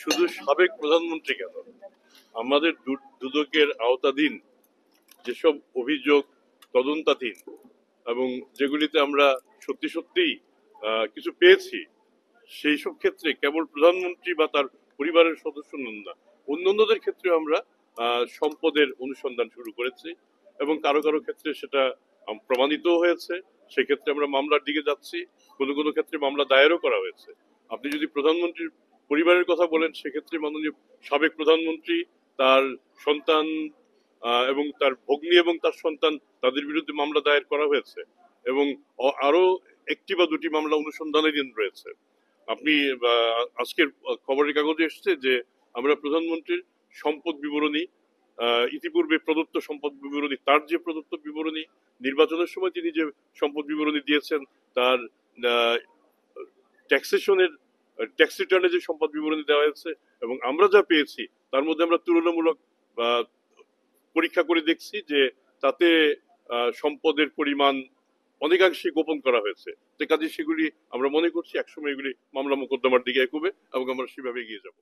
শুধু সাবেক প্রধানমন্ত্রী কেন, আমাদের দুদকের আওতাধীন যেসব অভিযোগ তদন্তাধীন এবং যেগুলিতে আমরা সত্যি সত্যিই কিছু পেয়েছি, সেই সব ক্ষেত্রে কেবল প্রধানমন্ত্রী বা তার পরিবারের সদস্য নন না, অন্যান্যদের ক্ষেত্রে আমরা সম্পদের অনুসন্ধান শুরু করেছি এবং কারো কারো ক্ষেত্রে সেটা প্রমাণিত হয়েছে। সেক্ষেত্রে আমরা মামলার দিকে যাচ্ছি, কোনো কোনো ক্ষেত্রে মামলা দায়েরও করা হয়েছে। আপনি যদি প্রধানমন্ত্রীর পরিবারের কথা বলেন, সেক্ষেত্রে মাননীয় সাবেক প্রধানমন্ত্রী, তার সন্তান এবং তার ভগ্নী এবং তার সন্তান, তাদের বিরুদ্ধে মামলা দায়ের করা হয়েছে এবং আরো একটি বা দুটি মামলা অনুসন্ধানাধীন রয়েছে। আপনি আজকের খবরের কাগজে এসছে যে আমরা প্রধানমন্ত্রীর সম্পদ বিবরণী, ইতিপূর্বে প্রদত্ত সম্পদ বিবরণী, তার যে প্রদত্ত বিবরণী, নির্বাচনের সময় তিনি যে সম্পদ বিবরণী দিয়েছেন, তার ট্যাক্সেশনের ট্যাক্স রিটার্নে যে সম্পদ বিবরণী দেওয়া হয়েছে এবং আমরা যা পেয়েছি, তার মধ্যে আমরা তুলনামূলক পরীক্ষা করে দেখছি যে তাতে সম্পদের পরিমাণ অনেকাংশে গোপন করা হয়েছে। যে কাজে সেগুলি আমরা মনে করছি একসময় এগুলি মামলা মোকদ্দমার দিকে এগোবে এবং আমরা সেভাবে এগিয়ে যাব।